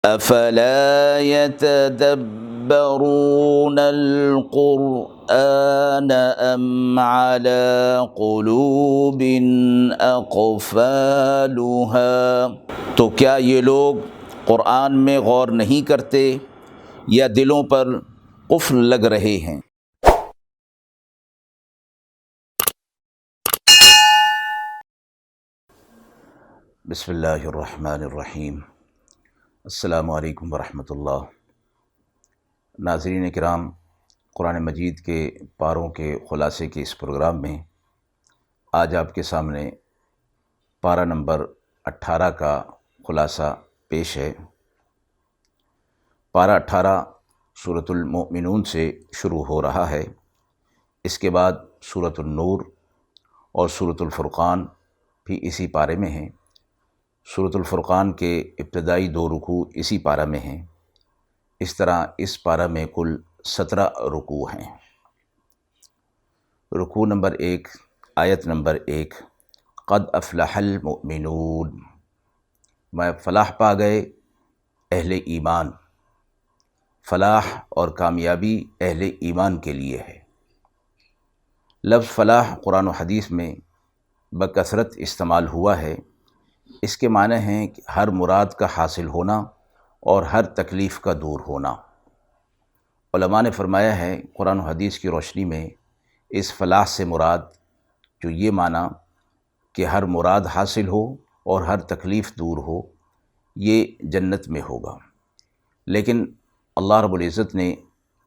افلا يتدبرون القرآن ام على قلوب اقفالها، تو کیا یہ لوگ قرآن میں غور نہیں کرتے یا دلوں پر قفل لگ رہے ہیں؟ بسم اللہ الرحمن الرحیم۔ السلام علیکم ورحمۃ اللہ۔ ناظرین کرام، قرآن مجید کے پاروں کے خلاصے کے اس پروگرام میں آج آپ کے سامنے پارہ نمبر 18 کا خلاصہ پیش ہے۔ پارہ 18 سورۃ المؤمنون سے شروع ہو رہا ہے، اس کے بعد سورۃ النور اور سورۃ الفرقان بھی اسی پارے میں ہیں۔ سورۃ الفرقان کے ابتدائی 2 رکوع اسی پارہ میں ہیں۔ اس طرح اس پارہ میں کل 17 رکوع ہیں۔ رکوع نمبر 1، آیت نمبر 1، قد افلح المؤمنون، میں فلاح پا گئے اہل ایمان۔ فلاح اور کامیابی اہل ایمان کے لیے ہے۔ لفظ فلاح قرآن و حدیث میں بکثرت استعمال ہوا ہے۔ اس کے معنی ہیں کہ ہر مراد کا حاصل ہونا اور ہر تکلیف کا دور ہونا۔ علماء نے فرمایا ہے قرآن و حدیث کی روشنی میں اس فلاح سے مراد جو یہ معنی کہ ہر مراد حاصل ہو اور ہر تکلیف دور ہو، یہ جنت میں ہوگا۔ لیکن اللہ رب العزت نے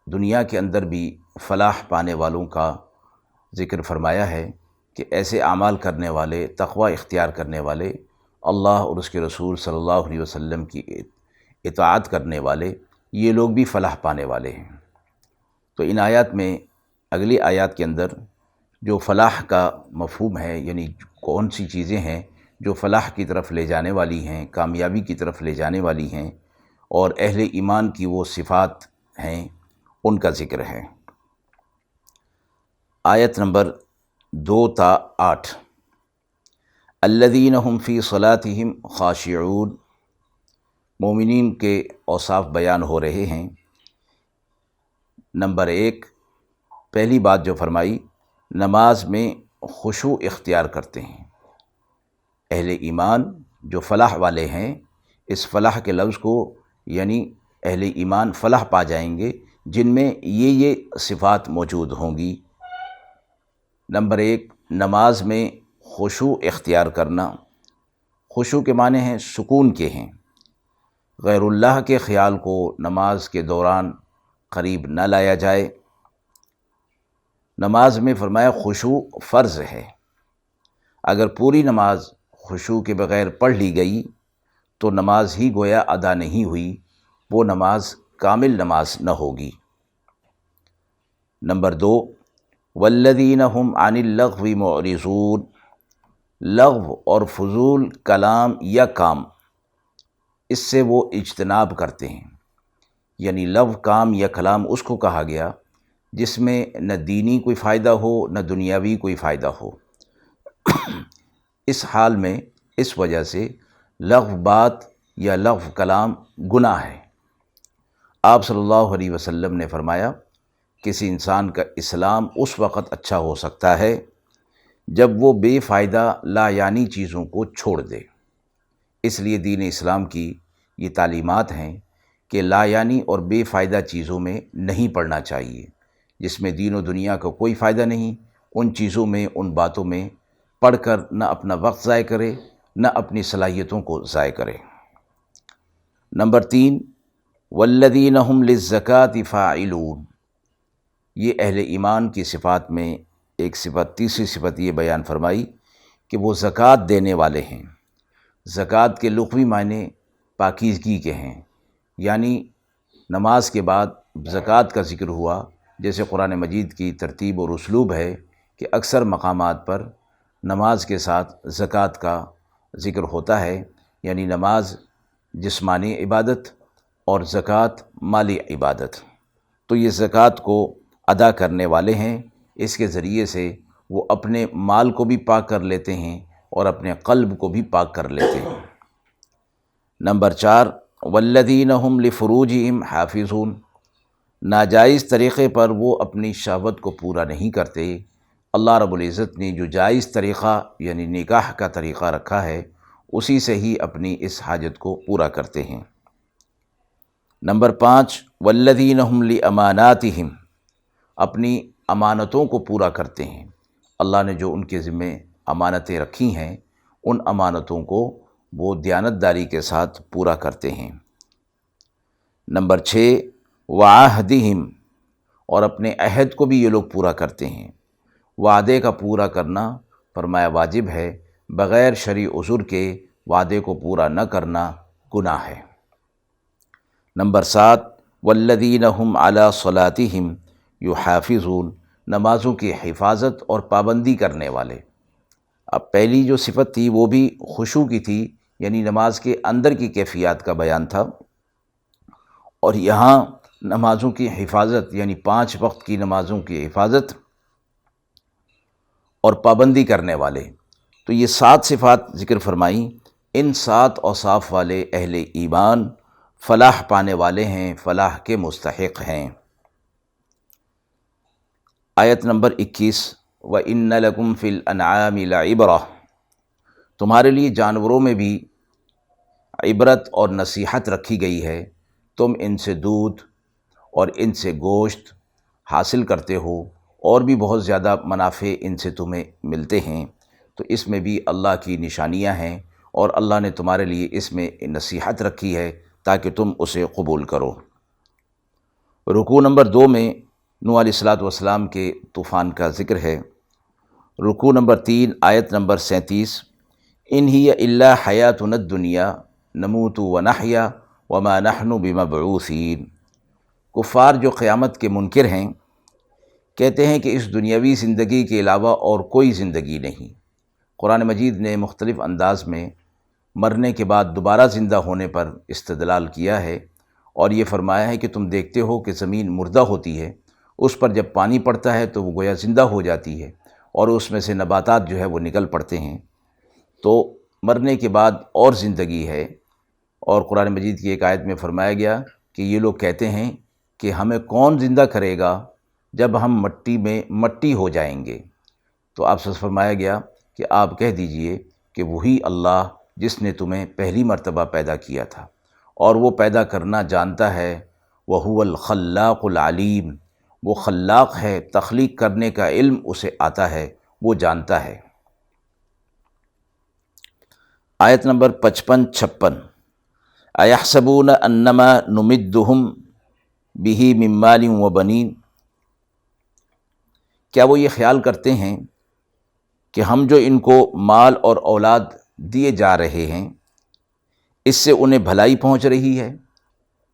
دنیا کے اندر بھی فلاح پانے والوں کا ذکر فرمایا ہے کہ ایسے اعمال کرنے والے، تقوی اختیار کرنے والے، اللہ اور اس کے رسول صلی اللہ علیہ وسلم کی اطاعت کرنے والے، یہ لوگ بھی فلاح پانے والے ہیں۔ تو ان آیات میں، اگلی آیات کے اندر جو فلاح کا مفہوم ہے، یعنی کون سی چیزیں ہیں جو فلاح کی طرف لے جانے والی ہیں، کامیابی کی طرف لے جانے والی ہیں، اور اہل ایمان کی وہ صفات ہیں، ان کا ذکر ہے۔ آیت نمبر 2 تا 8، الذین هم فی صلاتہم خاشعون، مومنین کے اوصاف بیان ہو رہے ہیں۔ نمبر 1، پہلی بات جو فرمائی، نماز میں خشوع اختیار کرتے ہیں۔ اہل ایمان جو فلاح والے ہیں، اس فلاح کے لفظ کو یعنی اہل ایمان فلاح پا جائیں گے جن میں یہ صفات موجود ہوں گی۔ نمبر 1، نماز میں خشوع اختیار کرنا۔ خشوع کے معنی ہیں سکون کے ہیں۔ غیر اللہ کے خیال کو نماز کے دوران قریب نہ لایا جائے۔ نماز میں فرمایا خشوع فرض ہے۔ اگر پوری نماز خشوع کے بغیر پڑھ لی گئی تو نماز ہی گویا ادا نہیں ہوئی، وہ نماز کامل نماز نہ ہوگی۔ نمبر 2، والذین هم عن اللغو معرضون، لغو اور فضول کلام یا کام، اس سے وہ اجتناب کرتے ہیں۔ یعنی لغو کام یا کلام اس کو کہا گیا جس میں نہ دینی کوئی فائدہ ہو نہ دنیاوی کوئی فائدہ ہو۔ اس حال میں، اس وجہ سے لغو بات یا لغو کلام گناہ ہے۔ آپ صلی اللہ علیہ وسلم نے فرمایا کسی انسان کا اسلام اس وقت اچھا ہو سکتا ہے جب وہ بے فائدہ لا یعنی چیزوں کو چھوڑ دے۔ اس لیے دین اسلام کی یہ تعلیمات ہیں کہ لا یعنی اور بے فائدہ چیزوں میں نہیں پڑنا چاہیے۔ جس میں دین و دنیا کا کوئی فائدہ نہیں، ان چیزوں میں، ان باتوں میں پڑھ کر نہ اپنا وقت ضائع کرے نہ اپنی صلاحیتوں کو ضائع کرے۔ نمبر 3، والذین هم للزکاۃ فاعلون، یہ اہل ایمان کی صفات میں ایک صفت، تیسری صفت یہ بیان فرمائی کہ وہ زکوٰۃ دینے والے ہیں۔ زکوٰۃ کے لغوی معنی پاکیزگی کے ہیں، یعنی نماز کے بعد زکوٰۃ کا ذکر ہوا، جیسے قرآن مجید کی ترتیب اور اسلوب ہے کہ اکثر مقامات پر نماز کے ساتھ زکوٰۃ کا ذکر ہوتا ہے، یعنی نماز جسمانی عبادت اور زکوٰۃ مالی عبادت۔ تو یہ زکوٰۃ کو ادا کرنے والے ہیں، اس کے ذریعے سے وہ اپنے مال کو بھی پاک کر لیتے ہیں اور اپنے قلب کو بھی پاک کر لیتے ہیں۔ نمبر 4، والذین هم لفروجہم حافظون، ناجائز طریقے پر وہ اپنی شہوت کو پورا نہیں کرتے۔ اللہ رب العزت نے جو جائز طریقہ یعنی نکاح کا طریقہ رکھا ہے اسی سے ہی اپنی اس حاجت کو پورا کرتے ہیں۔ نمبر 5، والذین هم لاماناتہم، اپنی امانتوں کو پورا کرتے ہیں۔ اللہ نے جو ان کے ذمے امانتیں رکھی ہیں ان امانتوں کو وہ دیانتداری کے ساتھ پورا کرتے ہیں۔ نمبر 6، وعہدہم، اور اپنے عہد کو بھی یہ لوگ پورا کرتے ہیں۔ وعدے کا پورا کرنا فرمایا واجب ہے، بغیر شرعی عذر کے وعدے کو پورا نہ کرنا گناہ ہے۔ نمبر 7، والذین هم علی صلاتہم یحافظون، نمازوں کی حفاظت اور پابندی کرنے والے۔ اب پہلی جو صفت تھی وہ بھی خشوع کی تھی، یعنی نماز کے اندر کی کیفیات کا بیان تھا، اور یہاں نمازوں کی حفاظت یعنی 5 وقت کی نمازوں کی حفاظت اور پابندی کرنے والے۔ تو یہ 7 صفات ذکر فرمائیں، ان 7 اوصاف والے اہل ایمان فلاح پانے والے ہیں، فلاح کے مستحق ہیں۔ آیت نمبر 21، وَإِنَّ لَكُمْ فِي الْأَنْعَامِ لَعِبْرَةً، تمہارے لیے جانوروں میں بھی عبرت اور نصیحت رکھی گئی ہے، تم ان سے دودھ اور ان سے گوشت حاصل کرتے ہو، اور بھی بہت زیادہ منافع ان سے تمہیں ملتے ہیں، تو اس میں بھی اللہ کی نشانیاں ہیں، اور اللہ نے تمہارے لیے اس میں نصیحت رکھی ہے تاکہ تم اسے قبول کرو۔ رکوع نمبر 2 میں نوح علیہ السلام کے طوفان کا ذکر ہے۔ رکوع نمبر 3 آیت نمبر 37، ان ہی الا حیاتنا الدنیا نموت ونحیا وما نحن بمبعوثین، کفار جو قیامت کے منکر ہیں کہتے ہیں کہ اس دنیاوی زندگی کے علاوہ اور کوئی زندگی نہیں۔ قرآن مجید نے مختلف انداز میں مرنے کے بعد دوبارہ زندہ ہونے پر استدلال کیا ہے، اور یہ فرمایا ہے کہ تم دیکھتے ہو کہ زمین مردہ ہوتی ہے، اس پر جب پانی پڑتا ہے تو وہ گویا زندہ ہو جاتی ہے، اور اس میں سے نباتات جو ہے وہ نکل پڑتے ہیں، تو مرنے کے بعد اور زندگی ہے۔ اور قرآن مجید کی ایک آیت میں فرمایا گیا کہ یہ لوگ کہتے ہیں کہ ہمیں کون زندہ کرے گا جب ہم مٹی میں مٹی ہو جائیں گے، تو آپ سے فرمایا گیا کہ آپ کہہ دیجئے کہ وہی اللہ جس نے تمہیں پہلی مرتبہ پیدا کیا تھا، اور وہ پیدا کرنا جانتا ہے، وَهُوَ الْخَلَّاقُ الْعَلِيمُ، وہ خلاق ہے، تخلیق کرنے کا علم اسے آتا ہے، وہ جانتا ہے۔ آیت نمبر 55-56، أَيَحْسَبُونَ أَنَّمَا نُمِدُّهُمْ بِهِ مِن مَّالٍ وَبَنِينَ، کیا وہ یہ خیال کرتے ہیں کہ ہم جو ان کو مال اور اولاد دیے جا رہے ہیں اس سے انہیں بھلائی پہنچ رہی ہے؟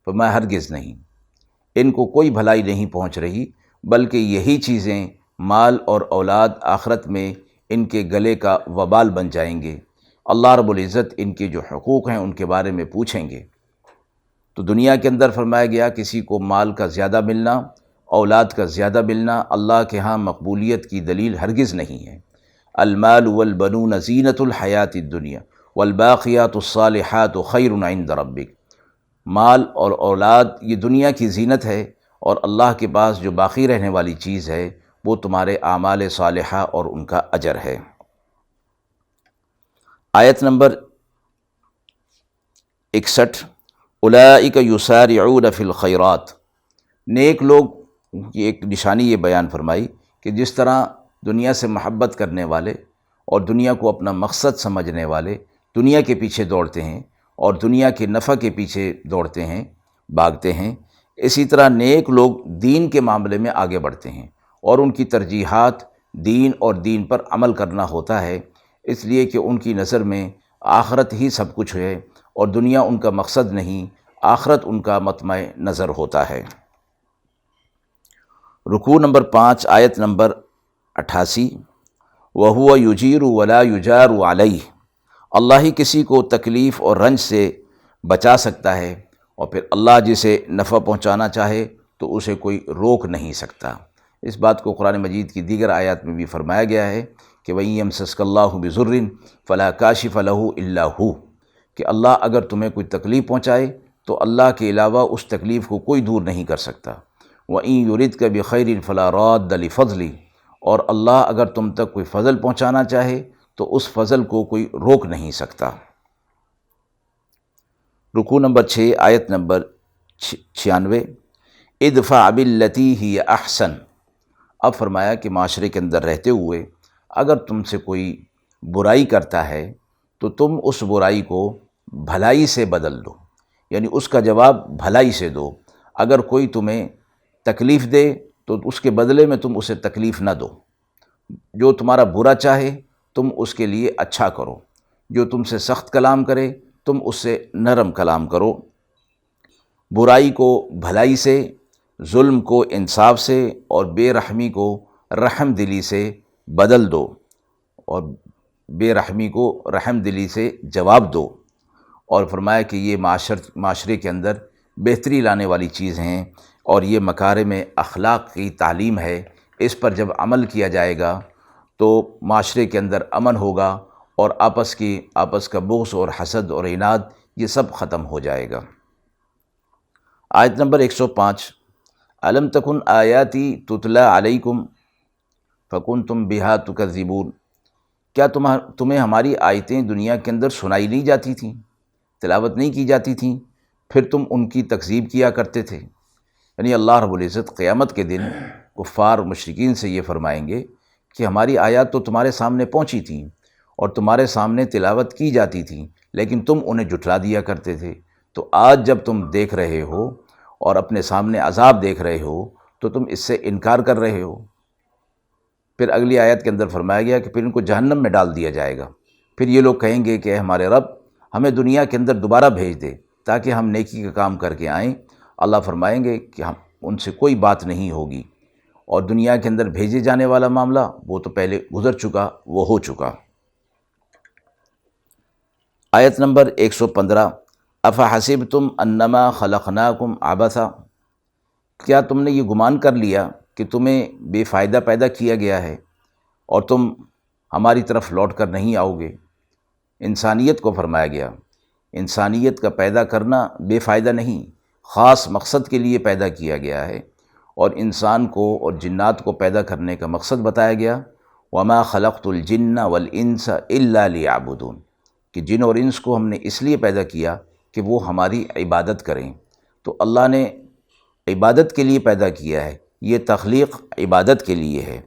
فرمایا ہرگز نہیں، ان کو کوئی بھلائی نہیں پہنچ رہی، بلکہ یہی چیزیں مال اور اولاد آخرت میں ان کے گلے کا وبال بن جائیں گے۔ اللہ رب العزت ان کے جو حقوق ہیں ان کے بارے میں پوچھیں گے۔ تو دنیا کے اندر فرمایا گیا کسی کو مال کا زیادہ ملنا، اولاد کا زیادہ ملنا اللہ کے ہاں مقبولیت کی دلیل ہرگز نہیں ہے۔ المال والبنون زینۃ الحیات الدنیا والباقیات الصالحات خیر عند ربک، مال اور اولاد یہ دنیا کی زینت ہے، اور اللہ کے پاس جو باقی رہنے والی چیز ہے وہ تمہارے اعمال صالحہ اور ان کا اجر ہے۔ آیت نمبر 61، اولئک یسارعون فی الخیرات، نیک لوگ کی ایک نشانی یہ بیان فرمائی کہ جس طرح دنیا سے محبت کرنے والے اور دنیا کو اپنا مقصد سمجھنے والے دنیا کے پیچھے دوڑتے ہیں اور دنیا کے نفع کے پیچھے دوڑتے ہیں، بھاگتے ہیں، اسی طرح نیک لوگ دین کے معاملے میں آگے بڑھتے ہیں، اور ان کی ترجیحات دین اور دین پر عمل کرنا ہوتا ہے، اس لیے کہ ان کی نظر میں آخرت ہی سب کچھ ہے، اور دنیا ان کا مقصد نہیں، آخرت ان کا مطمع نظر ہوتا ہے۔ رکوع نمبر 5 آیت نمبر 88، وَهُوَ يُجِيرُ وَلَا يُجَارُ عَلَيْهِ، اللہ ہی کسی کو تکلیف اور رنج سے بچا سکتا ہے، اور پھر اللہ جسے نفع پہنچانا چاہے تو اسے کوئی روک نہیں سکتا۔ اس بات کو قرآن مجید کی دیگر آیات میں بھی فرمایا گیا ہے کہ وَإِن يَمْسَسْكَ اللَّهُ بِضُرٍّ فَلَا كَاشِفَ لَهُ إِلَّا هُوَ، کہ اللہ اگر تمہیں کوئی تکلیف پہنچائے تو اللہ کے علاوہ اس تکلیف کو کوئی دور نہیں کر سکتا۔ وَإِن يُرِدْكَ بِخَيْرٍ فَلَا رَادَّ لِفَضْلِهِ، اور اللہ اگر تم تک کوئی فضل پہنچانا چاہے تو اس فضل کو کوئی روک نہیں سکتا۔ رکوع نمبر 6، آیت نمبر 96، ادفع باللتی ہی احسن۔ اب فرمایا کہ معاشرے کے اندر رہتے ہوئے اگر تم سے کوئی برائی کرتا ہے تو تم اس برائی کو بھلائی سے بدل دو، یعنی اس کا جواب بھلائی سے دو۔ اگر کوئی تمہیں تکلیف دے تو اس کے بدلے میں تم اسے تکلیف نہ دو۔ جو تمہارا برا چاہے تم اس کے لیے اچھا کرو، جو تم سے سخت کلام کرے تم اس سے نرم کلام کرو۔ برائی کو بھلائی سے، ظلم کو انصاف سے، اور بے رحمی کو رحم دلی سے بدل دو، اور بے رحمی کو رحم دلی سے جواب دو۔ اور فرمایا کہ یہ معاشرے کے اندر بہتری لانے والی چیز ہیں، اور یہ مکارم اخلاق کی تعلیم ہے۔ اس پر جب عمل کیا جائے گا تو معاشرے کے اندر امن ہوگا، اور آپس کا بغض اور حسد اور عناد یہ سب ختم ہو جائے گا۔ آیت نمبر 105، الم تکن آیاتی تتلی علیکم فکنتم بہا تکذبون۔ کیا تمہیں ہماری آیتیں دنیا کے اندر سنائی نہیں جاتی تھیں، تلاوت نہیں کی جاتی تھیں، پھر تم ان کی تکذیب کیا کرتے تھے؟ یعنی اللہ رب العزت قیامت کے دن کفار مشرکین سے یہ فرمائیں گے کہ ہماری آیات تو تمہارے سامنے پہنچی تھیں اور تمہارے سامنے تلاوت کی جاتی تھیں، لیکن تم انہیں جھٹلا دیا کرتے تھے۔ تو آج جب تم دیکھ رہے ہو اور اپنے سامنے عذاب دیکھ رہے ہو تو تم اس سے انکار کر رہے ہو۔ پھر اگلی آیت کے اندر فرمایا گیا کہ پھر ان کو جہنم میں ڈال دیا جائے گا۔ پھر یہ لوگ کہیں گے کہ اے ہمارے رب، ہمیں دنیا کے اندر دوبارہ بھیج دے تاکہ ہم نیکی کا کام کر کے آئیں۔ اللہ فرمائیں گے کہ ہم ان سے کوئی بات نہیں ہوگی، اور دنیا کے اندر بھیجے جانے والا معاملہ وہ تو پہلے گزر چکا، وہ ہو چکا۔ آیت نمبر 115، افحسبتم انما خلقناکم عبثا۔ کیا تم نے یہ گمان کر لیا کہ تمہیں بے فائدہ پیدا کیا گیا ہے اور تم ہماری طرف لوٹ کر نہیں آؤ گے؟ انسانیت کو فرمایا گیا، انسانیت کا پیدا کرنا بے فائدہ نہیں، خاص مقصد کے لیے پیدا کیا گیا ہے، اور انسان کو اور جنات کو پیدا کرنے کا مقصد بتایا گیا، وما خلقت الجن والانس الا لیعبدون، کہ جن اور انس کو ہم نے اس لیے پیدا کیا کہ وہ ہماری عبادت کریں۔ تو اللہ نے عبادت کے لیے پیدا کیا ہے، یہ تخلیق عبادت کے لیے ہے۔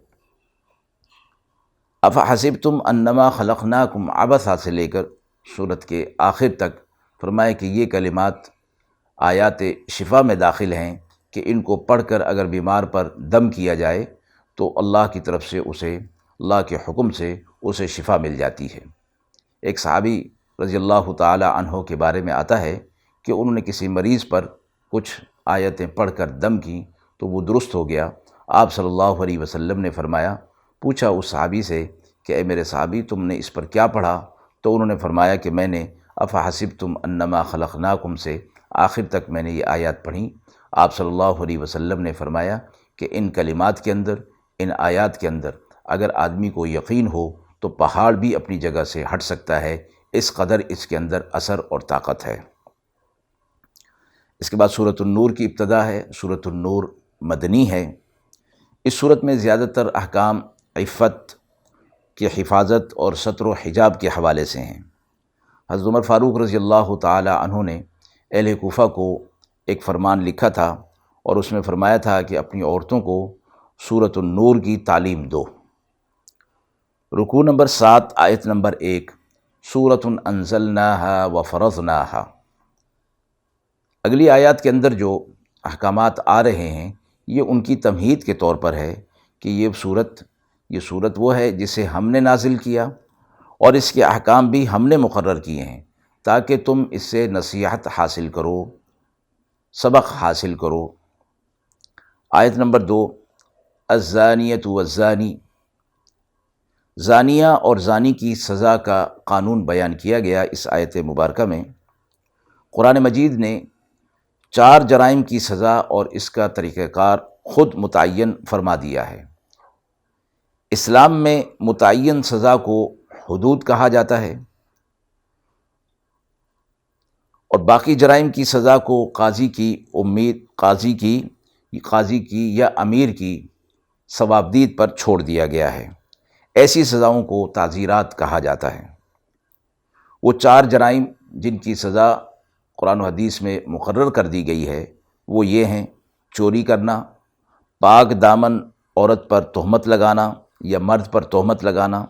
افحسبتم انما خلقناکم عبثا سے لے کر سورت کے آخر تک فرمایا کہ یہ کلمات آیات شفا میں داخل ہیں کہ ان کو پڑھ کر اگر بیمار پر دم کیا جائے تو اللہ کی طرف سے اسے، اللہ کے حکم سے اسے شفا مل جاتی ہے۔ ایک صحابی رضی اللہ تعالی عنہ کے بارے میں آتا ہے کہ انہوں نے کسی مریض پر کچھ آیتیں پڑھ کر دم کی تو وہ درست ہو گیا۔ آپ صلی اللہ علیہ وسلم نے فرمایا، پوچھا اس صحابی سے کہ اے میرے صحابی، تم نے اس پر کیا پڑھا؟ تو انہوں نے فرمایا کہ میں نے افحسبتم انما خلقناکم سے آخر تک میں نے یہ آیات پڑھیں۔ آپ صلی اللہ علیہ وسلم نے فرمایا کہ ان کلمات کے اندر، ان آیات کے اندر اگر آدمی کو یقین ہو تو پہاڑ بھی اپنی جگہ سے ہٹ سکتا ہے، اس قدر اس کے اندر اثر اور طاقت ہے۔ اس کے بعد سورۃ النور کی ابتدا ہے۔ سورۃ النور مدنی ہے۔ اس سورت میں زیادہ تر احکام عفت کی حفاظت اور ستر و حجاب کے حوالے سے ہیں۔ حضرت عمر فاروق رضی اللہ تعالی عنہ نے اہل کوفہ کو ایک فرمان لکھا تھا اور اس میں فرمایا تھا کہ اپنی عورتوں کو سورۃ النور کی تعلیم دو۔ رکوع نمبر 7، آیت نمبر 1، سورۃ انزلناہا وفرضناہا۔ اگلی آیات کے اندر جو احکامات آ رہے ہیں یہ ان کی تمہید کے طور پر ہے کہ یہ صورت وہ ہے جسے ہم نے نازل کیا، اور اس کے احکام بھی ہم نے مقرر کیے ہیں تاکہ تم اس سے نصیحت حاصل کرو، سبق حاصل کرو۔ آیت نمبر 2، الزانیۃ والزانی۔ زانیہ اور زانی کی سزا کا قانون بیان کیا گیا اس آیت مبارکہ میں۔ قرآن مجید نے 4 جرائم کی سزا اور اس کا طریقہ کار خود متعین فرما دیا ہے۔ اسلام میں متعین سزا کو حدود کہا جاتا ہے، اور باقی جرائم کی سزا کو قاضی کی یا امیر کی ثوابدید پر چھوڑ دیا گیا ہے۔ ایسی سزاؤں کو تعزیرات کہا جاتا ہے۔ وہ 4 جرائم جن کی سزا قرآن و حدیث میں مقرر کر دی گئی ہے وہ یہ ہیں: چوری کرنا، پاک دامن عورت پر تہمت لگانا یا مرد پر تہمت لگانا،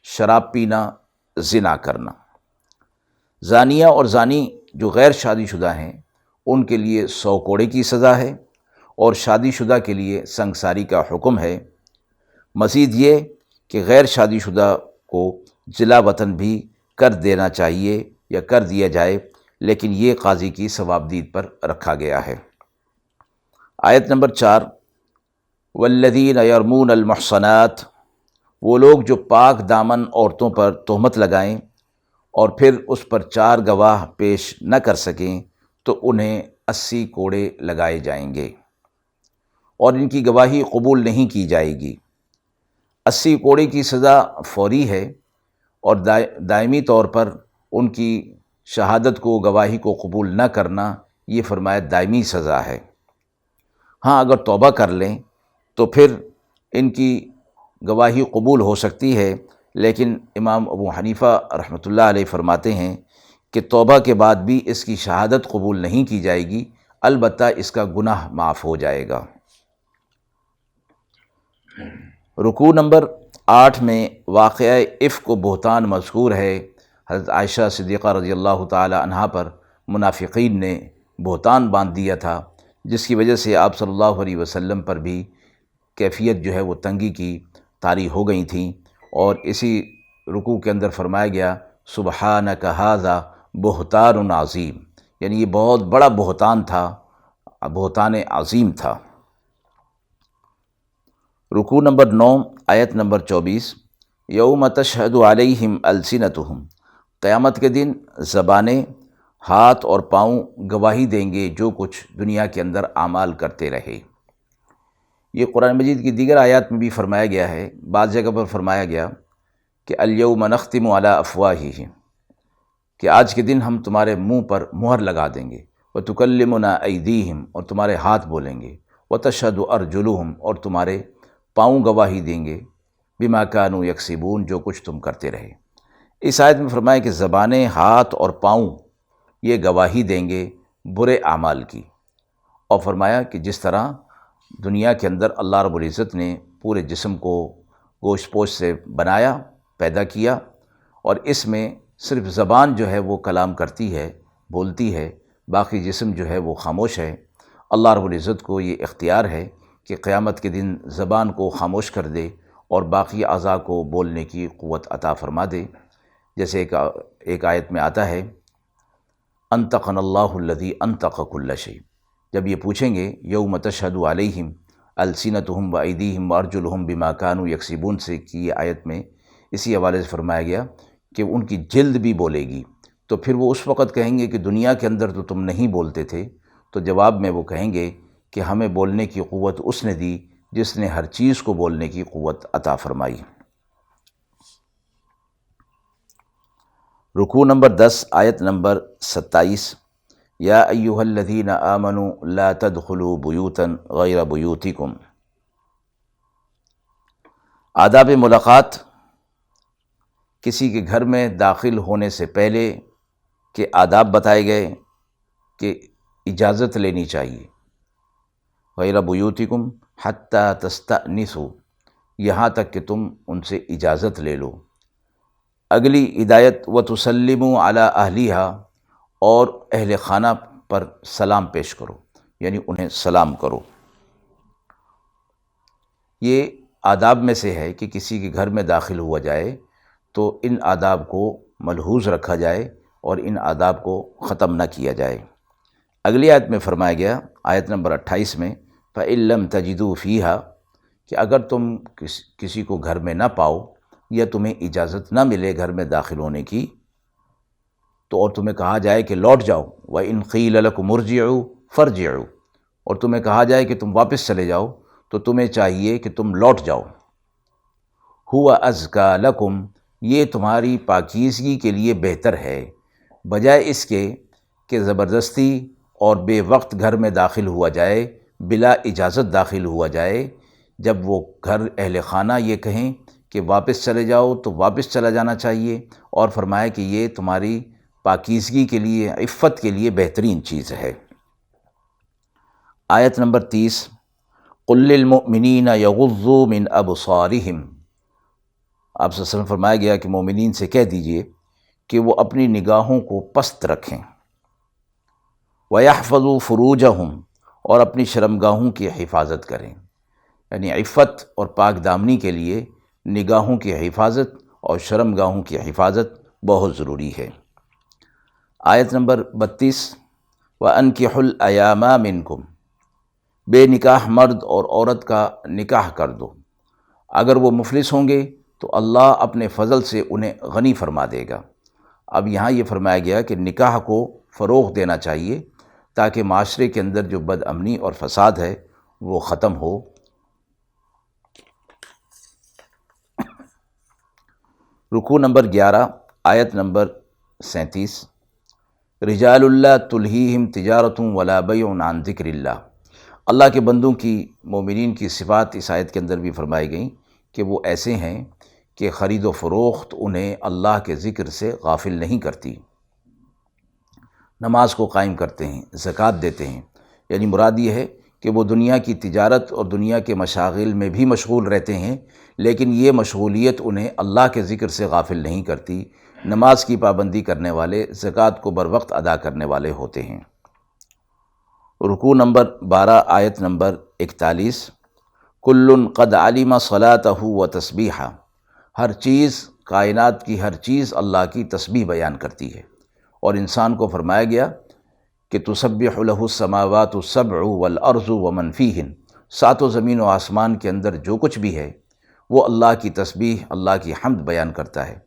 شراب پینا، زنا کرنا۔ زانیہ اور زانی جو غیر شادی شدہ ہیں ان کے لیے 100 کوڑے کی سزا ہے، اور شادی شدہ کے لیے سنگساری کا حکم ہے۔ مزید یہ کہ غیر شادی شدہ کو جلا وطن بھی کر دینا چاہیے یا کر دیا جائے، لیکن یہ قاضی کی ثوابدید پر رکھا گیا ہے۔ آیت نمبر 4، والذین یرمون المحصنات، وہ لوگ جو پاک دامن عورتوں پر تہمت لگائیں اور پھر اس پر 4 گواہ پیش نہ کر سکیں تو انہیں 80 کوڑے لگائے جائیں گے اور ان کی گواہی قبول نہیں کی جائے گی۔ 80 کوڑے کی سزا فوری ہے اور دائمی طور پر ان کی شہادت کو، گواہی کو قبول نہ کرنا، یہ فرمایا دائمی سزا ہے۔ ہاں، اگر توبہ کر لیں تو پھر ان کی گواہی قبول ہو سکتی ہے، لیکن امام ابو حنیفہ رحمۃ اللہ علیہ فرماتے ہیں کہ توبہ کے بعد بھی اس کی شہادت قبول نہیں کی جائے گی، البتہ اس کا گناہ معاف ہو جائے گا۔ رکوع نمبر 8 میں واقعہ افک و بہتان مذکور ہے۔ حضرت عائشہ صدیقہ رضی اللہ تعالی عنہا پر منافقین نے بہتان باندھ دیا تھا، جس کی وجہ سے آپ صلی اللہ علیہ وسلم پر بھی کیفیت جو ہے وہ تنگی کی طاری ہو گئی تھیں، اور اسی رکوع کے اندر فرمایا گیا سبحانک ھذا بہتان عظیم، یعنی یہ بہت بڑا بہتان تھا، بہتان عظیم تھا۔ رکوع نمبر 9 آیت نمبر 24، یوم تشہد علیہم السنتہم، قیامت کے دن زبانیں، ہاتھ اور پاؤں گواہی دیں گے جو کچھ دنیا کے اندر اعمال کرتے رہے۔ یہ قرآن مجید کی دیگر آیات میں بھی فرمایا گیا ہے۔ بعض جگہ پر فرمایا گیا کہ الیوم نختم علی افواہہم، کہ آج کے دن ہم تمہارے منہ پر مہر لگا دیں گے، وتکلمنا ایدیہم، اور تمہارے ہاتھ بولیں گے، وتشہد ارجلہم، اور تمہارے پاؤں گواہی دیں گے، بما کانوا یکسبون، جو کچھ تم کرتے رہے۔ اس آیت میں فرمایا کہ زبانیں، ہاتھ اور پاؤں یہ گواہی دیں گے برے اعمال کی، اور فرمایا کہ جس طرح دنیا کے اندر اللہ رب العزت نے پورے جسم کو گوشت پوش سے بنایا، پیدا کیا، اور اس میں صرف زبان جو ہے وہ کلام کرتی ہے، بولتی ہے، باقی جسم جو ہے وہ خاموش ہے۔ اللہ رب العزت کو یہ اختیار ہے کہ قیامت کے دن زبان کو خاموش کر دے اور باقی اعضاء کو بولنے کی قوت عطا فرما دے، جیسے ایک آیت میں آتا ہے انطقنا اللہ الذی انطق کل شیء، جب یہ پوچھیں گے یوم تشہد علیہم السنتہم وایدیہم وارجلہم بما کانوا یکسبون سے کی یہ آیت میں اسی حوالے سے فرمایا گیا کہ ان کی جلد بھی بولے گی، تو پھر وہ اس وقت کہیں گے کہ دنیا کے اندر تو تم نہیں بولتے تھے، تو جواب میں وہ کہیں گے کہ ہمیں بولنے کی قوت اس نے دی جس نے ہر چیز کو بولنے کی قوت عطا فرمائی۔ رکوع نمبر 10 آیت نمبر 27، یا ایھا الذین آمنوا لا تدخلوا بیوتا غیر بیوتکم۔ آداب ملاقات، کسی کے گھر میں داخل ہونے سے پہلے کے آداب بتائے گئے کہ اجازت لینی چاہیے، غیر بیوتکم حتی تستأنسوا، یہاں تک کہ تم ان سے اجازت لے لو۔ اگلی ہدایت وتسلموا علی اہلہا، اور اہل خانہ پر سلام پیش کرو، یعنی انہیں سلام کرو۔ یہ آداب میں سے ہے کہ کسی کے گھر میں داخل ہوا جائے تو ان آداب کو ملحوظ رکھا جائے اور ان آداب کو ختم نہ کیا جائے۔ اگلی آیت میں فرمایا گیا، آیت نمبر 28 میں، فَإِن لَّمْ تَجِدُوا فِيهَا، کہ اگر تم کسی کو گھر میں نہ پاؤ یا تمہیں اجازت نہ ملے گھر میں داخل ہونے کی، تو اور تمہیں کہا جائے کہ لوٹ جاؤ، وَإِن قِيلَ لَكُمُ ارْجِعُوا فَارْجِعُوا، اور تمہیں کہا جائے کہ تم واپس چلے جاؤ تو تمہیں چاہیے کہ تم لوٹ جاؤ۔ هُوَ أَزْكَىٰ لَكُمْ، یہ تمہاری پاکیزگی کے لیے بہتر ہے، بجائے اس کے کہ زبردستی اور بے وقت گھر میں داخل ہوا جائے، بلا اجازت داخل ہوا جائے۔ جب وہ گھر اہل خانہ یہ کہیں کہ واپس چلے جاؤ تو واپس چلا جانا چاہیے، اور فرمایا کہ یہ تمہاری پاکیزگی کے لیے، عفت کے لیے بہترین چیز ہے۔ آیت نمبر 30، قُل لِّلْمُؤْمِنِينَ يَغُضُّوا مِنْ أَبْصَارِهِمْ، آپ صلی اللہ علیہ وسلم فرمایا گیا کہ مومنین سے کہہ دیجئے کہ وہ اپنی نگاہوں کو پست رکھیں، وَيَحْفَظُوا فُرُوجَهُمْ، اور اپنی شرمگاہوں کی حفاظت کریں۔ یعنی عفت اور پاک دامنی کے لیے نگاہوں کی حفاظت اور شرمگاہوں کی حفاظت بہت ضروری ہے۔ آیت نمبر 32، وَأَنكِحُوا الْأَيَامَ مِنكُمْ، بے نکاح مرد اور عورت کا نکاح کر دو، اگر وہ مفلس ہوں گے تو اللہ اپنے فضل سے انہیں غنی فرما دے گا۔ اب یہاں یہ فرمایا گیا کہ نکاح کو فروغ دینا چاہیے تاکہ معاشرے کے اندر جو بد امنی اور فساد ہے وہ ختم ہو۔ رکوع نمبر 11، آیت نمبر 37، رجال اللہ تلہیہم تجارت ولا بیع عن ذکر اللہ، اللہ کے بندوں کی، مومنین کی صفات اس آیت کے اندر بھی فرمائی گئیں کہ وہ ایسے ہیں کہ خرید و فروخت انہیں اللہ کے ذکر سے غافل نہیں کرتی، نماز کو قائم کرتے ہیں، زکوٰۃ دیتے ہیں۔ یعنی مراد یہ ہے کہ وہ دنیا کی تجارت اور دنیا کے مشاغل میں بھی مشغول رہتے ہیں، لیکن یہ مشغولیت انہیں اللہ کے ذکر سے غافل نہیں کرتی۔ نماز کی پابندی کرنے والے، زکوٰۃ کو بر وقت ادا کرنے والے ہوتے ہیں۔ رکوع نمبر 12، آیت نمبر 41، کل قد علم صلاتہ و تسبیحہ، ہر چیز، کائنات کی ہر چیز اللہ کی تسبیح بیان کرتی ہے، اور انسان کو فرمایا گیا کہ تسبح لہ السماوات السبع والارض ومن فیہن، ساتوں زمین و آسمان کے اندر جو کچھ بھی ہے وہ اللہ کی تسبیح، اللہ کی حمد بیان کرتا ہے۔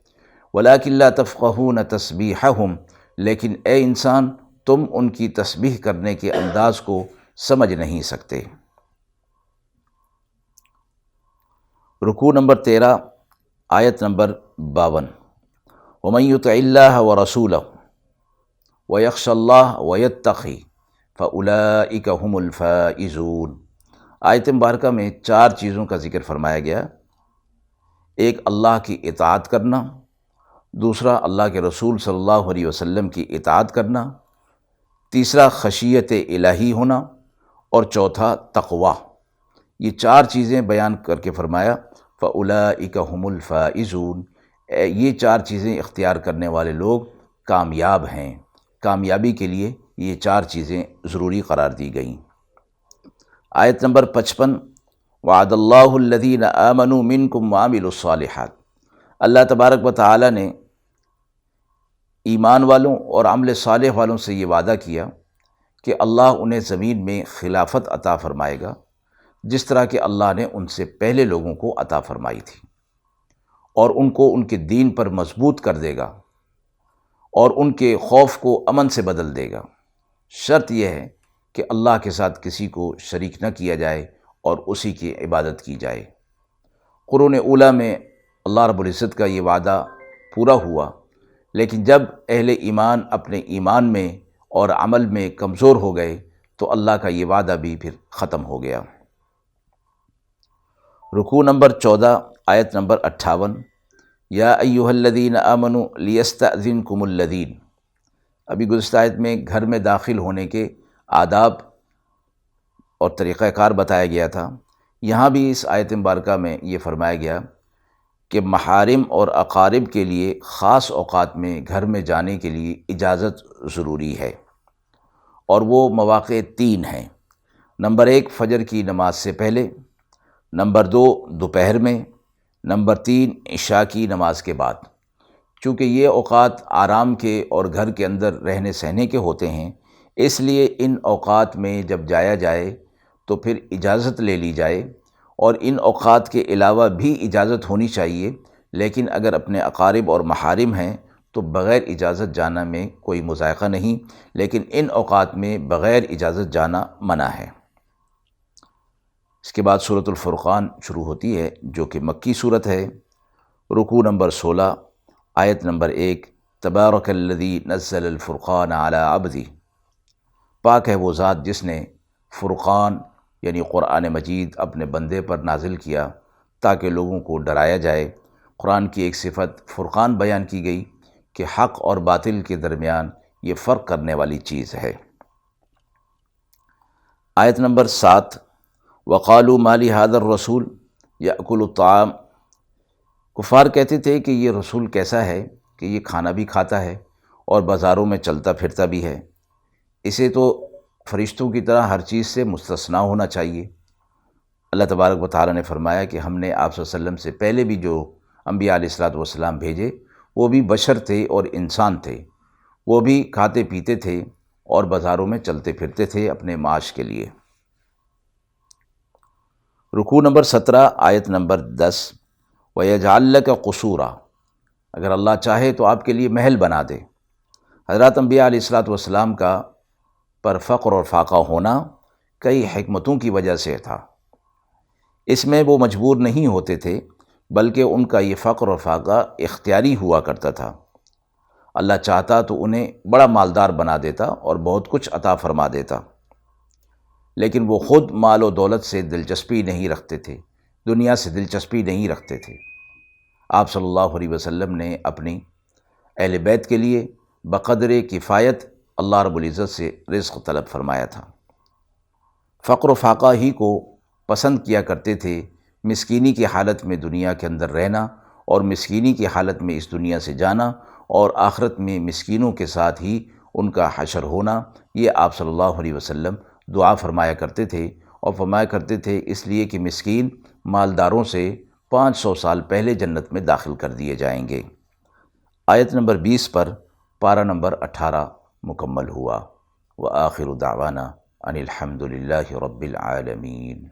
ولکن لا تفقہون تسبیحہم، لیکن اے انسان تم ان کی تسبیح کرنے کے انداز کو سمجھ نہیں سکتے۔ رکوع نمبر 13، آیت نمبر 52، ومن یطع اللہ ورسولہ ویخش اللہ ویتقی فاولئک هم الفائزون۔ آیت مبارکہ میں 4 چیزوں کا ذکر فرمایا گیا۔ ایک، اللہ کی اطاعت کرنا، دوسرا اللہ کے رسول صلی اللہ علیہ وسلم کی اطاعت کرنا، تیسرا خشیت الہی ہونا، اور چوتھا تقویٰ۔ یہ 4 چیزیں بیان کر کے فرمایا فَأُولَئِكَ هُمُ الْفَائِزُونَ، یہ 4 چیزیں اختیار کرنے والے لوگ کامیاب ہیں۔ کامیابی کے لیے یہ 4 چیزیں ضروری قرار دی گئیں۔ آیت نمبر 55، وعد اللہ الذین آمنوا منکم وعملوا الصالحات، اللہ تبارک و تعالی نے ایمان والوں اور عمل صالح والوں سے یہ وعدہ کیا کہ اللہ انہیں زمین میں خلافت عطا فرمائے گا، جس طرح کہ اللہ نے ان سے پہلے لوگوں کو عطا فرمائی تھی، اور ان کو ان کے دین پر مضبوط کر دے گا، اور ان کے خوف کو امن سے بدل دے گا۔ شرط یہ ہے کہ اللہ کے ساتھ کسی کو شریک نہ کیا جائے اور اسی کی عبادت کی جائے۔ قرون اولیٰ میں اللہ رب العزت کا یہ وعدہ پورا ہوا، لیکن جب اہل ایمان اپنے ایمان میں اور عمل میں کمزور ہو گئے تو اللہ کا یہ وعدہ بھی پھر ختم ہو گیا۔ رکوع نمبر 14، آیت نمبر 58، یا ایہا الذین آمنوا لیستأذنکم الذین، ابھی گزشتہ آیت میں گھر میں داخل ہونے کے آداب اور طریقہ کار بتایا گیا تھا۔ یہاں بھی اس آیت مبارکہ میں یہ فرمایا گیا کہ محارم اور اقارب کے لیے خاص اوقات میں گھر میں جانے کے لیے اجازت ضروری ہے، اور وہ مواقع 3 ہیں۔ نمبر 1، فجر کی نماز سے پہلے، نمبر 2، دوپہر میں، نمبر 3، عشاء کی نماز کے بعد۔ چونکہ یہ اوقات آرام کے اور گھر کے اندر رہنے سہنے کے ہوتے ہیں، اس لیے ان اوقات میں جب جایا جائے تو پھر اجازت لے لی جائے، اور ان اوقات کے علاوہ بھی اجازت ہونی چاہیے، لیکن اگر اپنے اقارب اور محارم ہیں تو بغیر اجازت جانا میں کوئی مضائقہ نہیں، لیکن ان اوقات میں بغیر اجازت جانا منع ہے۔ اس کے بعد سورۃ الفرقان شروع ہوتی ہے، جو کہ مکی صورت ہے۔ رکوع نمبر 16، آیت نمبر 1، تبارک الذی نزل الفرقان علی عبدہ، پاک ہے وہ ذات جس نے فرقان یعنی قرآن مجید اپنے بندے پر نازل کیا تاکہ لوگوں کو ڈرایا جائے۔ قرآن کی ایک صفت فرقان بیان کی گئی کہ حق اور باطل کے درمیان یہ فرق کرنے والی چیز ہے۔ آیت نمبر 7، وقالوا ما لهذا الرسول یأکل الطعام، کفار کہتے تھے کہ یہ رسول کیسا ہے کہ یہ کھانا بھی کھاتا ہے اور بازاروں میں چلتا پھرتا بھی ہے، اسے تو فرشتوں کی طرح ہر چیز سے مستثنیٰ ہونا چاہیے۔ اللہ تبارک و تعالیٰ نے فرمایا کہ ہم نے آپ صلی اللہ علیہ وسلم سے پہلے بھی جو انبیاء علیہ السلام بھیجے وہ بھی بشر تھے اور انسان تھے، وہ بھی کھاتے پیتے تھے اور بازاروں میں چلتے پھرتے تھے اپنے معاش کے لیے۔ رکوع نمبر 17 آیت نمبر 10، وَيَجْعَلْ لَكَ قُصُورًا، اگر اللہ چاہے تو آپ کے لیے محل بنا دے۔ حضرات انبیاء علیہ السلام کا پر فقر اور فاقہ ہونا کئی حکمتوں کی وجہ سے تھا، اس میں وہ مجبور نہیں ہوتے تھے بلکہ ان کا یہ فقر اور فاقہ اختیاری ہوا کرتا تھا۔ اللہ چاہتا تو انہیں بڑا مالدار بنا دیتا اور بہت کچھ عطا فرما دیتا، لیکن وہ خود مال و دولت سے دلچسپی نہیں رکھتے تھے، دنیا سے دلچسپی نہیں رکھتے تھے۔ آپ صلی اللہ علیہ وسلم نے اپنی اہل بیت کے لیے بقدر کفایت اللہ رب العزت سے رزق طلب فرمایا تھا۔ فقر و فاقہ ہی کو پسند کیا کرتے تھے، مسکینی کی حالت میں دنیا کے اندر رہنا اور مسکینی کی حالت میں اس دنیا سے جانا اور آخرت میں مسکینوں کے ساتھ ہی ان کا حشر ہونا، یہ آپ صلی اللہ علیہ وسلم دعا فرمایا کرتے تھے، اور فرمایا کرتے تھے اس لیے کہ مسکین مالداروں سے 500 سال پہلے جنت میں داخل کر دیے جائیں گے۔ آیت نمبر 20 پر پارہ نمبر 18 مکمل ہوا۔ وآخر دعوانا ان الحمد للہ رب العالمین۔